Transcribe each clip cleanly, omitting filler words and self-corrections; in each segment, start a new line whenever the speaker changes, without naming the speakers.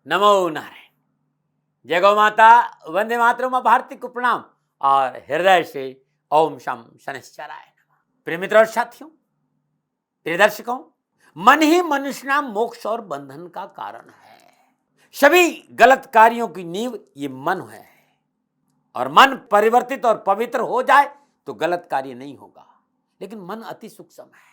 नमो नारायण। जय गौ माता, वंदे मातरम, भारती को प्रणाम और हृदय से ओम शम शनिश्चराय नमः। प्रिय मित्रों और साथियों, प्रिय दर्शकों, मन ही मनुष्य नाम मोक्ष और बंधन का कारण है। सभी गलत कार्यों की नींव ये मन है और मन परिवर्तित और पवित्र हो जाए तो गलत कार्य नहीं होगा। लेकिन मन अति सूक्ष्म है,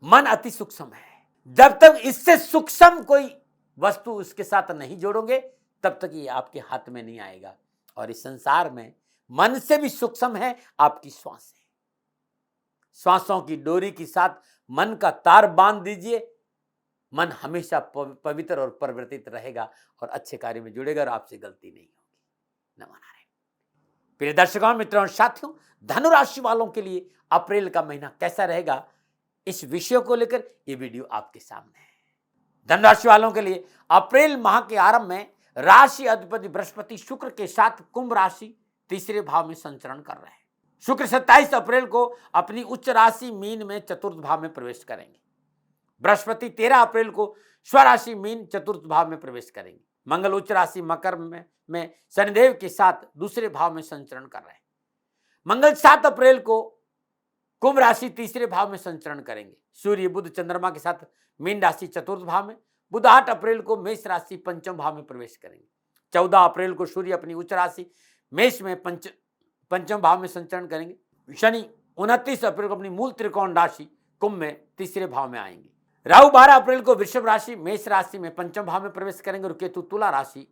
मन अति सूक्ष्म है। जब तक इससे सूक्ष्म कोई वस्तु उसके साथ नहीं जोड़ोगे तब तक ये आपके हाथ में नहीं आएगा। और इस संसार में मन से भी सूक्ष्म है आपकी श्वास है। श्वासों की डोरी के साथ मन का तार बांध दीजिए, मन हमेशा पवित्र और परिवर्तित रहेगा और अच्छे कार्य में जुड़ेगा और आपसे गलती नहीं होगी। नमो नारायण। प्रिय दर्शकों, मित्रों और साथियों, धनु राशि वालों के लिए अप्रैल का महीना कैसा रहेगा, इस विषय को लेकर ये वीडियो आपके सामने है। धनु राशि वालों के लिए अप्रैल माह के आरंभ में राशि अधिपति बृहस्पति शुक्र के साथ कुंभ राशि तीसरे भाव में संचरण कर रहे हैं। शुक्र 27 अप्रैल को अपनी उच्च राशि मीन में चतुर्थ भाव में प्रवेश करेंगे। बृहस्पति 13 अप्रैल को स्वराशि मीन चतुर्थ भाव में प्रवेश करेंगे। मंगल उच्च राशि मकर में शनिदेव के साथ दूसरे भाव में संचरण कर रहे हैं। मंगल 7 अप्रैल को कुंभ राशि तीसरे भाव में संचरण करेंगे। सूर्य बुध चंद्रमा के साथ मीन राशि चतुर्थ भाव में। बुध 8 अप्रैल को मेष राशि पंचम भाव में प्रवेश करेंगे। 14 अप्रैल को सूर्य अपनी उच्च राशि मेष में पंचम भाव में संचरण करेंगे। शनि 29 अप्रैल को अपनी मूल त्रिकोण राशि कुंभ में तीसरे भाव में आएंगे। राहु 12 अप्रैल को वृषभ राशि मेष राशि में पंचम भाव में प्रवेश करेंगे और केतु तुला राशि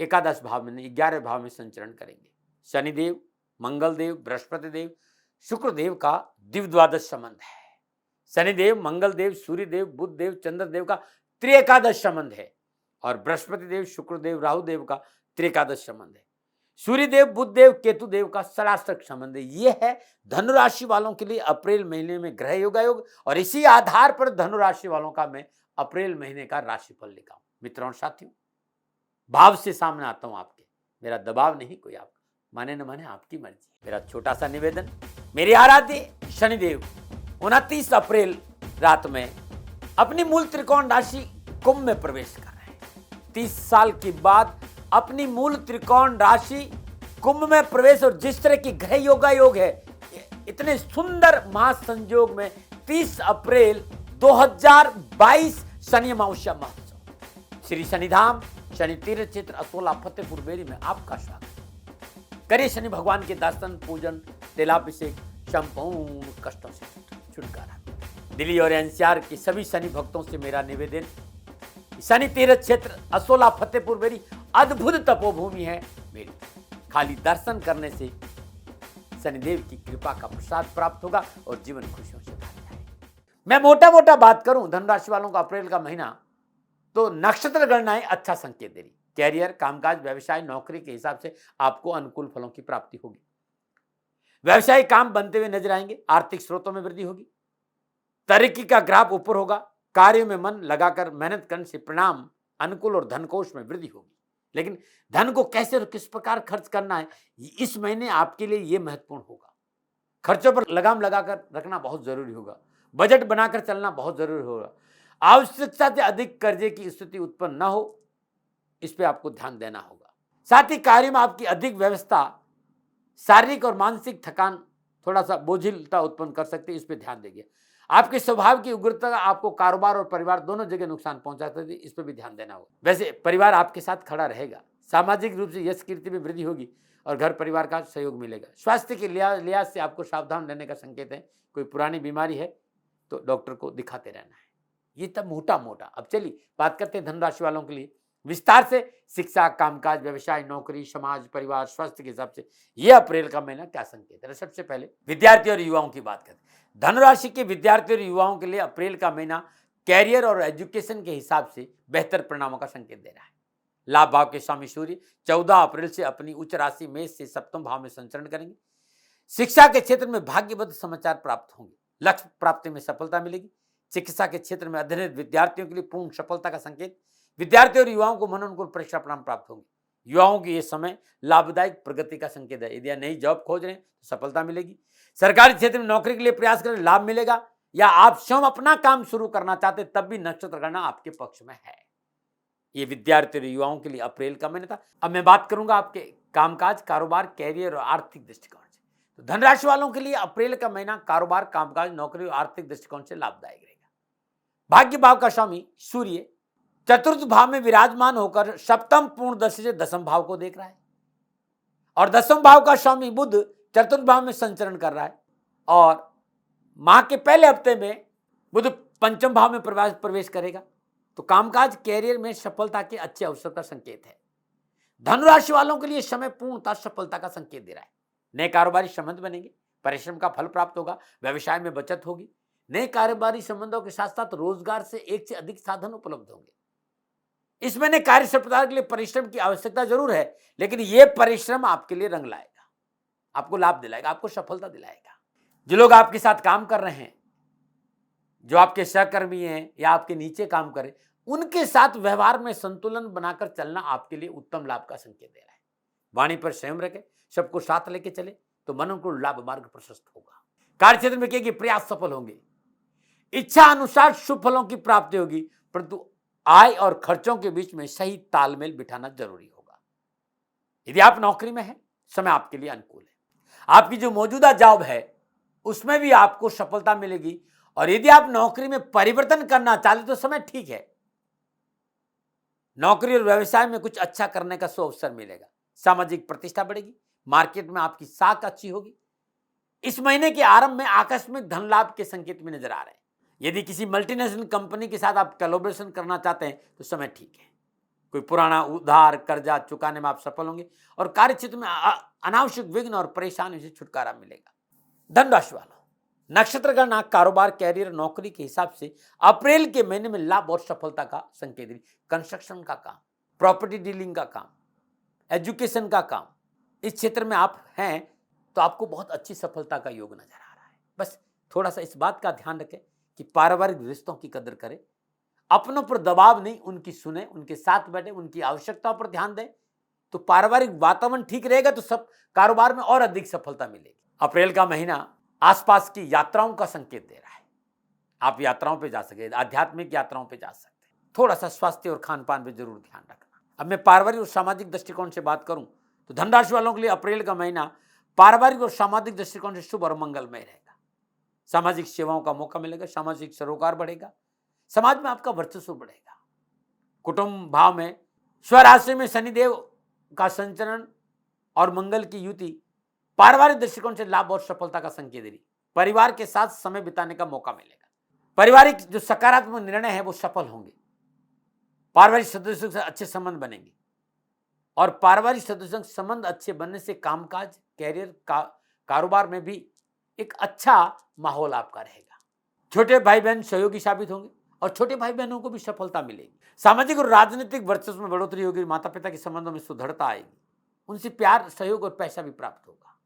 एकादश भाव में 11वें भाव में संचरण करेंगे। शनिदेव, मंगलदेव, बृहस्पति देव, शुक्रदेव का द्विद्वादश संबंध है। शनिदेव, मंगलदेव, सूर्यदेव, बुधदेव, चंद्रदेव का त्रिएकादश संबंध है और बृहस्पति देव, शुक्रदेव, राहुदेव का त्रिएकादश संबंध है। सूर्यदेव, बुधदेव, केतुदेव का षडाष्टक संबंध है। यह है धनु राशि वालों के लिए अप्रैल महीने में ग्रह योग और इसी आधार पर धनु राशि वालों का मैं अप्रैल महीने का राशिफल लेकर मित्रों और साथियों भाव से सामने आता हूं आपके। मेरा दबाव नहीं कोई, आपका माने न माने आपकी मर्जी। मेरा छोटा सा निवेदन, मेरे आराध्य शनिदेव 29 अप्रैल रात में अपनी मूल त्रिकोण राशि कुंभ में प्रवेश कर रहे हैं। 30 साल के बाद अपनी मूल त्रिकोण राशि कुंभ में प्रवेश और जिस तरह की ग्रह योग है, इतने सुंदर महासंयोग में 30 अप्रैल 2022 शनि अमावस्या महोत्सव श्री शनिधाम शनि तीर्थ क्षेत्र असोला फतेहपुर बेरी में आपका स्वागत। करिए शनि भगवान के दर्शन, पूजन, तेलाभिषेक, संपूर्ण कष्टों से छुटकारा। दिल्ली और एनसीआर के सभी शनि भक्तों से मेरा निवेदन, शनि तीर्थ क्षेत्र असोला फतेहपुर बेरी अद्भुत तपोभूमि है मेरी। खाली दर्शन करने से शनिदेव की कृपा का प्रसाद प्राप्त होगा और जीवन खुशियों से भर जाएगा। मैं मोटा बात करूं धनु राशि वालों का अप्रैल का महीना, तो नक्षत्र गणनाएं अच्छा संकेत दे रही। कैरियर, कामकाज, व्यवसाय, नौकरी के हिसाब से आपको अनुकूल फलों की प्राप्ति होगी। व्यवसायिक काम बनते हुए नजर आएंगे। आर्थिक स्रोतों में वृद्धि होगी। तरक्की का ग्राफ ऊपर होगा। कार्य में मन लगाकर मेहनत करने से परिणाम अनुकूल और धनकोष में वृद्धि होगी। लेकिन धन को कैसे और किस प्रकार खर्च करना है, इस महीने आपके लिए यह महत्वपूर्ण होगा। खर्चों पर लगाम लगाकर रखना बहुत जरूरी होगा। बजट बनाकर चलना बहुत जरूरी होगा। आवश्यकता से अधिक कर्जे की स्थिति उत्पन्न न हो, इस पे आपको ध्यान देना होगा। साथ ही कार्य में आपकी अधिक व्यवस्था शारीरिक और मानसिक थकान, थोड़ा सा बोझिलता उत्पन्न कर सकती है, इस पे ध्यान देंगे। आपके स्वभाव की उग्रता आपको कारोबार और परिवार दोनों जगह नुकसान पहुंचा सकती है, इस पर भी ध्यान देना होगा। वैसे परिवार आपके साथ खड़ा रहेगा। सामाजिक रूप से यश कीर्ति में वृद्धि होगी और घर परिवार का सहयोग मिलेगा। स्वास्थ्य के लिहाज से आपको सावधान रहने का संकेत है। कोई पुरानी बीमारी है तो डॉक्टर को दिखाते रहना है। ये तब मोटा। अब चलिए बात करते हैं धनु राशि वालों के लिए विस्तार से। शिक्षा, कामकाज, व्यवसाय, नौकरी, समाज, परिवार, स्वास्थ्य के हिसाब से यह अप्रैल का महीना क्या संकेत है। सबसे पहले विद्यार्थी और युवाओं की बात करते हैं। धनु राशि के विद्यार्थी और युवाओं के लिए अप्रैल का महीना कैरियर और एजुकेशन के हिसाब से बेहतर परिणामों का संकेत दे रहा है। लाभ भाव के स्वामी सूर्य 14 अप्रैल से अपनी उच्च राशि मेष से सप्तम भाव में संचरण करेंगे। शिक्षा के क्षेत्र में भाग्यवत समाचार प्राप्त होंगे। लक्ष्य प्राप्ति में सफलता मिलेगी। चिकित्सा के क्षेत्र में अध्ययनरत विद्यार्थियों के लिए पूर्ण सफलता का संकेत। विद्यार्थियों और युवाओं को मनोनुकूल परीक्षा परिणाम प्राप्त होंगे। युवाओं की यह समय लाभदायक प्रगति का संकेत है। यदि नई जॉब खोज रहे हैं तो सफलता मिलेगी। सरकारी क्षेत्र में नौकरी के लिए प्रयास करें, लाभ मिलेगा। या आप स्वयं अपना काम शुरू करना चाहते तब भी नक्षत्र गणना आपके पक्ष में है। ये विद्यार्थी और युवाओं के लिए अप्रैल का महीना था। अब मैं बात करूंगा आपके कामकाज, कारोबार, कैरियर और आर्थिक दृष्टिकोण से। तो धनराशि वालों के लिए अप्रैल का महीना कारोबार, कामकाज, नौकरी और आर्थिक दृष्टिकोण से लाभदायक रहेगा। भाग्य भाव का स्वामी सूर्य चतुर्थ भाव में विराजमान होकर सप्तम पूर्ण दृष्टि से दसम भाव को देख रहा है और दसम भाव का स्वामी बुध चतुर्थ भाव में संचरण कर रहा है और माह के पहले हफ्ते में बुध पंचम भाव में प्रवेश करेगा। तो कामकाज, कैरियर में सफलता के अच्छे अवसर का संकेत है। धनुराशि वालों के लिए समय पूर्णतः सफलता का संकेत दे रहा है। नए कारोबारी संबंध बनेंगे, परिश्रम का फल प्राप्त होगा, व्यवसाय में बचत होगी। नए कारोबारी संबंधों के साथ साथ रोजगार से एक से अधिक साधन उपलब्ध होंगे। इस महीने कार्य सफलता के लिए परिश्रम की आवश्यकता जरूर है, लेकिन यह परिश्रम आपके लिए रंग लाएगा, आपको लाभ दिलाएगा, आपको सफलता दिलाएगा। जो लोग आपके साथ काम कर रहे हैं, जो आपके सहकर्मी हैं या आपके नीचे काम करें, उनके साथ व्यवहार में संतुलन बनाकर चलना आपके लिए उत्तम लाभ का संकेत दे रहा है। वाणी पर संयम रखें, सबको साथ लेके चले तो मन को लाभ मार्ग प्रशस्त होगा। कार्य क्षेत्र में किए प्रयास सफल होंगे, इच्छा अनुसार शुभ फलों की प्राप्ति होगी, परंतु आय और खर्चों के बीच में सही तालमेल बिठाना जरूरी होगा। यदि आप नौकरी में हैं, समय आपके लिए अनुकूल है। आपकी जो मौजूदा जॉब है उसमें भी आपको सफलता मिलेगी और यदि आप नौकरी में परिवर्तन करना चाहते तो समय ठीक है। नौकरी और व्यवसाय में कुछ अच्छा करने का अवसर मिलेगा, सामाजिक प्रतिष्ठा बढ़ेगी, मार्केट में आपकी साख अच्छी होगी। इस महीने के आरंभ में आकस्मिक धन लाभ के संकेत में नजर आ रहे हैं। यदि किसी मल्टीनेशनल कंपनी के साथ आप कोलैबोरेशन करना चाहते हैं तो समय ठीक है। कोई पुराना उधार कर्जा चुकाने में आप सफल होंगे और कार्य क्षेत्र में अनावश्यक विघ्न और परेशानी से छुटकारा मिलेगा। धन राशि वालों, नक्षत्र गणना, कारोबार, कैरियर, नौकरी के हिसाब से अप्रैल के महीने में लाभ और सफलता का संकेत। कंस्ट्रक्शन का काम, प्रॉपर्टी डीलिंग का काम, एजुकेशन का काम, इस क्षेत्र में आप हैं तो आपको बहुत अच्छी सफलता का योग नजर आ रहा है। बस थोड़ा सा इस बात का ध्यान रखें कि पारिवारिक रिश्तों की कदर करें, अपनों पर दबाव नहीं, उनकी सुने, उनके साथ बैठे, उनकी आवश्यकताओं पर ध्यान दें, तो पारिवारिक वातावरण ठीक रहेगा तो सब कारोबार में और अधिक सफलता मिलेगी। अप्रैल का महीना आसपास की यात्राओं का संकेत दे रहा है। आप यात्राओं पे जा सके, आध्यात्मिक यात्राओं पे जा सकते हैं। थोड़ा सा स्वास्थ्य और खान पान पे जरूर ध्यान रखना। अब मैं पारिवारिक और सामाजिक दृष्टिकोण से बात करूं तो धनराशि वालों के लिए अप्रैल का महीना पारिवारिक और सामाजिक दृष्टिकोण से शुभ और मंगलमय रहेगा। सामाजिक सेवाओं का मौका मिलेगा, सामाजिक सरोकार बढ़ेगा, समाज में आपका वर्चस्व बढ़ेगा। कुटुंब भाव में स्वराशि में शनिदेव का संचरण और मंगल की युति पारिवारिक दृष्टिकोण से लाभ और सफलता का संकेत दे रही। परिवार के साथ समय बिताने का मौका मिलेगा। पारिवारिक जो सकारात्मक निर्णय है वो सफल होंगे। पारिवारिक सदस्यों से अच्छे संबंध बनेंगे और पारिवारिक सदस्यों के संबंध अच्छे बनने से कामकाज, कैरियर, कारोबार में भी एक अच्छा माहौल आपका रहेगा। छोटे भाई बहन सहयोगी साबित होंगे और छोटे भाई बहनों को भी सफलता मिलेगी। सामाजिक और राजनीतिक वर्चस्व में बढ़ोतरी होगी। माता पिता के संबंधों में सुदृढ़ता आएगी, उनसे प्यार, सहयोग और पैसा भी प्राप्त होगा।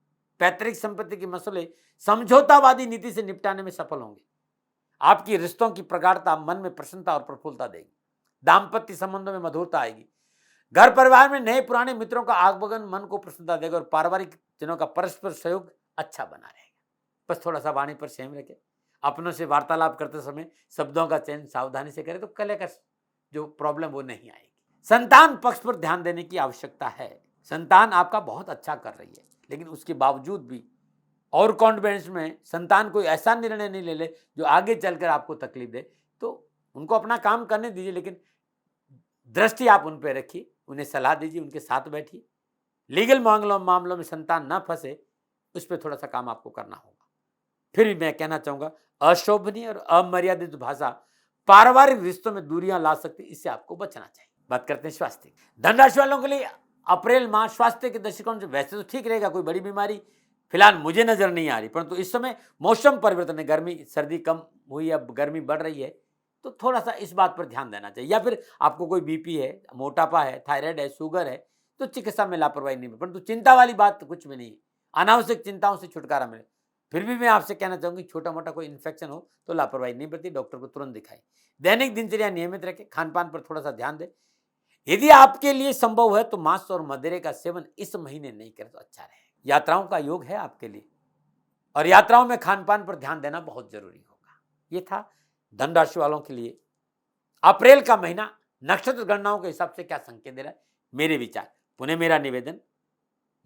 पैतृक संपत्ति के मसले समझौतावादी नीति से निपटाने में सफल होंगे। आपकी रिश्तों की प्रगाढ़ता मन में प्रसन्नता और प्रफुल्लता देगी। दाम्पत्य संबंधों में मधुरता आएगी। घर परिवार में नए पुराने मित्रों का आगमन मन को प्रसन्नता देगा और पारिवारिक जनों का परस्पर सहयोग अच्छा बना रहेगा। बस थोड़ा सा वाणी पर संयम रखें। अपनों से वार्तालाप करते समय शब्दों का चयन सावधानी से करें तो कल का जो प्रॉब्लम वो नहीं आएगी। संतान पक्ष पर ध्यान देने की आवश्यकता है। संतान आपका बहुत अच्छा कर रही है, लेकिन उसके बावजूद भी और कॉन्फिडेंस में संतान कोई ऐसा निर्णय नहीं ले ले जो आगे चलकर आपको तकलीफ दे, तो उनको अपना काम करने दीजिए, लेकिन दृष्टि आप उन पर रखिए, उन्हें सलाह दीजिए, उनके साथ बैठिए। लीगल मामलों में संतान न फंसे, उस पर थोड़ा सा काम आपको करना होगा। फिर भी मैं कहना चाहूंगा, अशोभनीय और अमर्यादित भाषा पारिवारिक रिश्तों में दूरियां ला सकती है, इससे आपको बचना चाहिए। बात करते हैं स्वास्थ्य। धनराशि वालों के लिए अप्रैल माह स्वास्थ्य के दृष्टिकोण से वैसे तो ठीक रहेगा, कोई बड़ी बीमारी फिलहाल मुझे नजर नहीं आ रही, परंतु इस समय मौसम परिवर्तन है, गर्मी सर्दी कम हुई, अब गर्मी बढ़ रही है, तो थोड़ा सा इस बात पर ध्यान देना चाहिए। या फिर आपको कोई बीपी है, मोटापा है, थायराइड है, शुगर है, तो चिकित्सा में लापरवाही नहीं, परंतु चिंता वाली बात कुछ भी नहीं है। अनावश्यक चिंताओं से छुटकारा मिले। फिर भी मैं आपसे कहना चाहूंगी, छोटा मोटा कोई इन्फेक्शन हो तो लापरवाही नहीं बरती, डॉक्टर को तुरंत दिखाएं। दैनिक दिनचर्या नियमित रखें, खान पान पर थोड़ा सा ध्यान दें। यदि आपके लिए संभव है तो मांस और मदिरे का सेवन इस महीने नहीं करें तो अच्छा रहे। यात्राओं का योग है आपके लिए और यात्राओं में खान पान पर ध्यान देना बहुत जरूरी होगा। ये था धन राशि वालों के लिए अप्रैल का महीना नक्षत्र गणनाओं के हिसाब से क्या संकेत दे रहा है, मेरे विचार। पुनः मेरा निवेदन,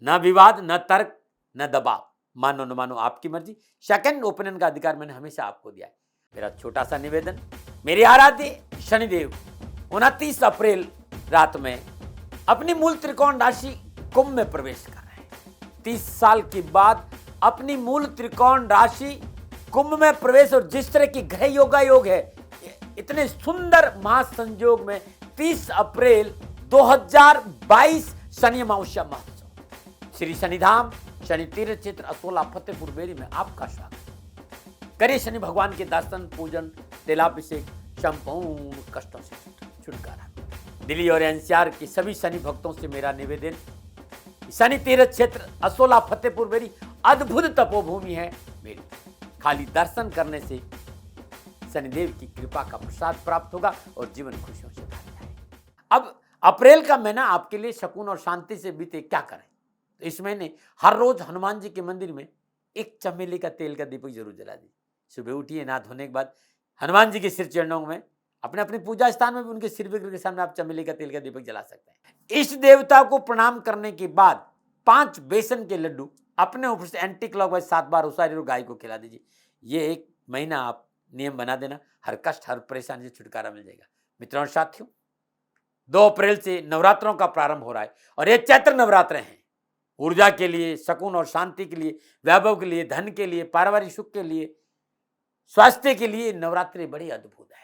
न विवाद, न तर्क, न दबाव, मानो न मानो आपकी मर्जी। सेकंड ओपिनियन का अधिकार मैंने हमेशा आपको दिया है। मेरा छोटा सा निवेदन, मेरे आराध्य शनिदेव 29 अप्रैल रात में अपनी मूल त्रिकोण राशि कुंभ में प्रवेश कर रहे हैं। 30 साल के बाद अपनी मूल त्रिकोण राशि कुंभ में प्रवेश, और जिस तरह की ग्रह योग है, इतने सुंदर महासंयोग में 30 अप्रैल 2022 शनि अमावस्या महोत्सव, श्री शनिधाम शनि तीर्थ क्षेत्र असोला फतेहपुर बेरी में आपका स्वागत। करिए शनि भगवान के दर्शन, पूजन, तेलाभिषेक, संपूर्ण कष्टों से छुटकारा। दिल्ली और एनसीआर के सभी शनि भक्तों से मेरा निवेदन, शनि तीर्थ क्षेत्र असोला फतेहपुर बेरी अद्भुत तपोभूमि है मेरी। खाली दर्शन करने से शनिदेव की कृपा का प्रसाद प्राप्त होगा और जीवन खुशियों से भर जाएगा। अब अप्रैल का महीना आपके लिए सुकून और शांति से बीते, क्या करें? तो इस महीने हर रोज हनुमान जी के मंदिर में एक चमेली का तेल का दीपक जरूर जला दीजिए। सुबह उठिए, नहा धोने के बाद हनुमान जी के सिर चरणों में, अपने अपने पूजा स्थान में भी उनके सिर विग्रह के सामने आप चमेली का तेल का दीपक जला सकते हैं। इस देवता को प्रणाम करने के बाद 5 बेसन के लड्डू अपने ऊपर से एंटी क्लॉकवाइज 7 बार उसारिए और गाय को खिला दीजिए। ये एक महीना आप नियम बना देना, हर कष्ट, हर परेशानी से छुटकारा मिल जाएगा। मित्रों और साथियों, 2 अप्रैल से नवरात्रों का प्रारंभ हो रहा है और ये चैत्र नवरात्र हैं। ऊर्जा के लिए, सुकून और शांति के लिए, वैभव के लिए, धन के लिए, पारिवारिक सुख के लिए, स्वास्थ्य के लिए नवरात्रि बड़ी अद्भुत है।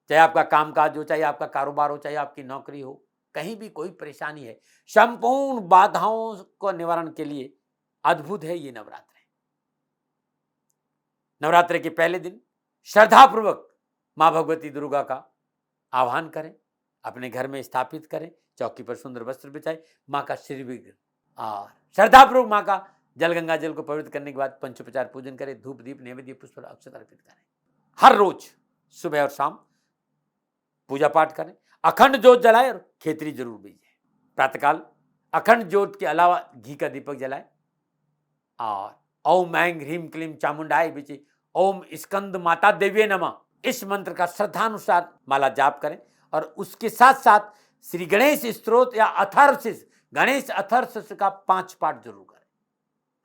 चाहे आपका कामकाज हो, चाहे आपका कारोबार हो, चाहे आपकी नौकरी हो, कहीं भी कोई परेशानी है, संपूर्ण बाधाओं को निवारण के लिए अद्भुत है ये नवरात्र। नवरात्र के पहले दिन श्रद्धापूर्वक मां भगवती दुर्गा का आह्वान करें, अपने घर में स्थापित करें, चौकी पर सुंदर वस्त्र बिछाएं, मां का श्री विग्रह और श्रद्धापूर्वक मां का जल, गंगा जल को पवित्र करने के बाद पंचोपचार पूजन करें, धूप दीप नैवेद्य पुष्प और अक्षत अर्पित करें। हर रोज सुबह और शाम पूजा पाठ करें, अखंड ज्योत जलाए और खेतरी जरूर बीजे। प्रातःकाल अखंड ज्योत के अलावा घी का दीपक जलाए और ओम ऐं ह्रीं क्लीं चामुंडाय बीजे, ओम स्कंद माता देवी नमः, इस मंत्र का श्रद्धानुसार माला जाप करें और उसके साथ साथ श्री गणेश स्तोत्र या अथर्वशीर्ष, गणेश अथर्वशीर्ष का 5 पाठ जरूर करें।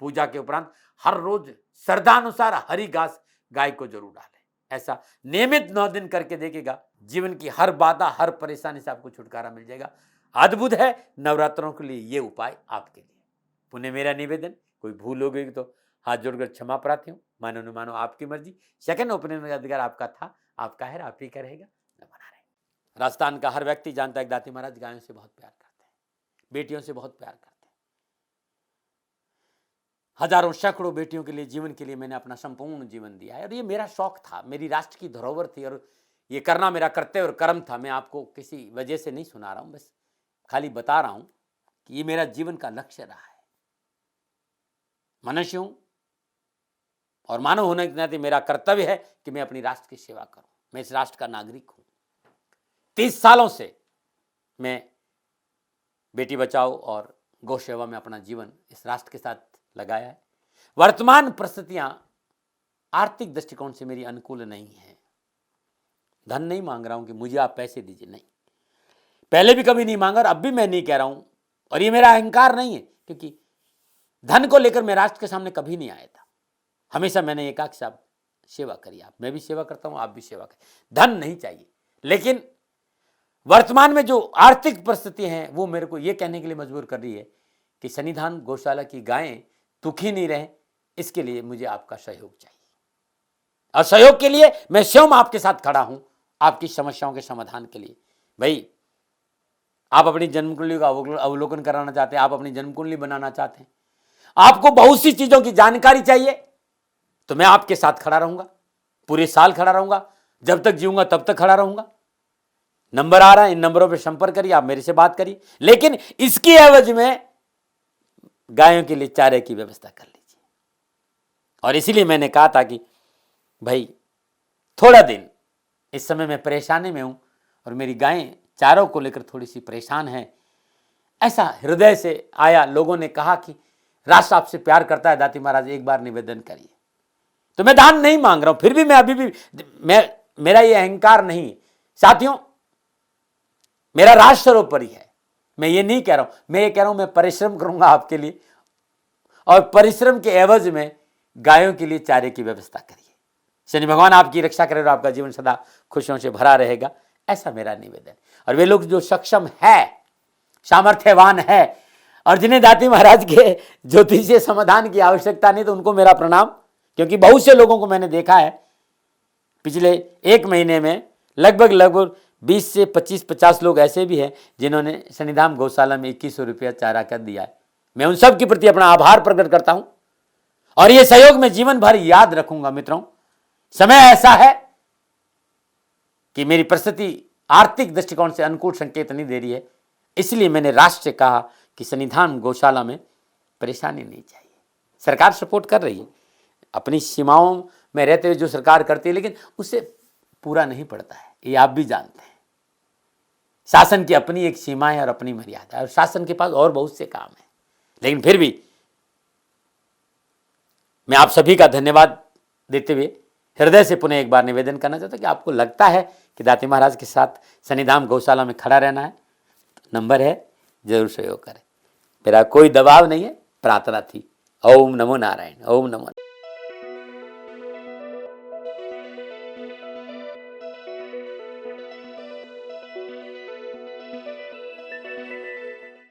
पूजा के उपरांत हर रोज श्रद्धानुसार हरी घास गाय को जरूर डालें। ऐसा नियमित 9 दिन करके देखेगा, जीवन की हर बाधा, हर परेशानी से आपको छुटकारा मिल जाएगा। अद्भुत है नवरात्रों के लिए ये उपाय आपके लिए। पुनः मेरा निवेदन, कोई भूल हो गई तो हाथ जोड़कर क्षमा प्रार्थी हूँ, मानो न मानो आपकी मर्जी। सेकंड ओपिनियन का अधिकार आपका था, आपका है, आप ही का रहेगा, न बना रहे। राजस्थान का हर व्यक्ति जानता है दाती महाराज गायों से बहुत प्यार करते हैं, बेटियों से बहुत प्यार करते हैं। हजारों सैकड़ों बेटियों के लिए, जीवन के लिए मैंने अपना संपूर्ण जीवन दिया है और ये मेरा शौक था, मेरी राष्ट्र की धरोहर थी और ये करना मेरा कर्तव्य और कर्म था। मैं आपको किसी वजह से नहीं सुना रहा हूँ, बस खाली बता रहा हूँ कि ये मेरा जीवन का लक्ष्य रहा है। मनुष्य हूं और मानव होने के नाते मेरा कर्तव्य है कि मैं अपनी राष्ट्र की सेवा करूं। मैं इस राष्ट्र का नागरिक हूं। 30 सालों से मैं बेटी बचाओ और गौ सेवा में अपना जीवन इस राष्ट्र के साथ लगाया है। वर्तमान परिस्थितियां आर्थिक दृष्टिकोण से मेरी अनुकूल नहीं है। धन नहीं मांग रहा हूं कि मुझे आप पैसे दीजिए, नहीं, पहले भी कभी नहीं मांगा और अब भी मैं नहीं कह रहा हूं और ये मेरा अहंकार नहीं है, क्योंकि धन को लेकर मैं राष्ट्र के सामने कभी नहीं आया था। हमेशा मैंने ये कहा कि साहब सेवा करिए, आप, मैं भी सेवा करता हूं, आप भी सेवा करिए, धन नहीं चाहिए। लेकिन वर्तमान में जो आर्थिक परिस्थिति हैं वो मेरे को ये कहने के लिए मजबूर कर रही है कि शनिधाम गौशाला की गायें दुखी नहीं रहे, इसके लिए मुझे आपका सहयोग चाहिए और सहयोग के लिए मैं स्वयं आपके साथ खड़ा हूं, आपकी समस्याओं के समाधान के लिए। भाई, आप अपनी जन्म कुंडली का अवलोकन कराना चाहते हैं, आप अपनी जन्म कुंडली बनाना चाहते हैं, आपको बहुत सी चीजों की जानकारी चाहिए, तो मैं आपके साथ खड़ा रहूंगा, पूरे साल खड़ा रहूंगा, जब तक जीऊंगा तब तक खड़ा रहूंगा। नंबर आ रहा है, इन नंबरों पे संपर्क करिए, आप मेरे से बात करिए, लेकिन इसकी एवज में गायों के लिए चारे की व्यवस्था कर लीजिए। और इसीलिए मैंने कहा था कि भाई थोड़ा दिन, इस समय मैं परेशानी में हूं और मेरी गायें चारों को लेकर थोड़ी सी परेशान हैं। ऐसा हृदय से आया, लोगों ने कहा कि राष्ट्र आपसे प्यार करता है दाती महाराज, एक बार निवेदन करिए। तो मैं दान नहीं मांग रहा हूं, फिर भी मैं अभी भी मेरा ये अहंकार नहीं, साथियों, मेरा राज सर्वोपरि है। मैं ये नहीं कह रहा हूं, मैं ये कह रहा हूं मैं परिश्रम करूंगा आपके लिए, और परिश्रम के एवज में गायों के लिए चारे की व्यवस्था करिए। शनि भगवान आपकी रक्षा करे और आपका जीवन सदा खुशियों से भरा रहेगा, ऐसा मेरा निवेदन। और वे लोग जो सक्षम है, सामर्थ्यवान है, और जिन्हें दाती महाराज के ज्योतिषीय समाधान की आवश्यकता नहीं, तो उनको मेरा प्रणाम। क्योंकि बहुत से लोगों को मैंने देखा है पिछले 1 महीने में, लगभग 20 से 25-50 लोग ऐसे भी हैं जिन्होंने शनिधाम गौशाला में 2100 रुपया चारा कर दिया है। मैं उन सब के प्रति अपना आभार प्रकट करता हूं, और यह सहयोग मैं जीवन भर याद रखूंगा। मित्रों, समय ऐसा है कि मेरी परिस्थिति आर्थिक दृष्टिकोण से अनुकूल संकेत नहीं दे रही है, इसलिए मैंने राष्ट्र से कहा कि शनिधाम गौशाला में परेशानी नहीं चाहिए। सरकार सपोर्ट कर रही है, अपनी सीमाओं में रहते हुए जो सरकार करती है, लेकिन उससे पूरा नहीं पड़ता है, ये आप भी जानते हैं। शासन की अपनी एक सीमा है और अपनी मर्यादा है, और शासन के पास और बहुत से काम है। लेकिन फिर भी मैं आप सभी का धन्यवाद देते हुए हृदय से पुनः एक बार निवेदन करना चाहता हूं कि आपको लगता है कि दाती महाराज के साथ शनिधाम गौशाला में खड़ा रहना है, तो नंबर है, जरूर सहयोग करें। मेरा कोई दबाव नहीं है, प्रार्थना थी। ओम नमो नारायण। ओम नमो।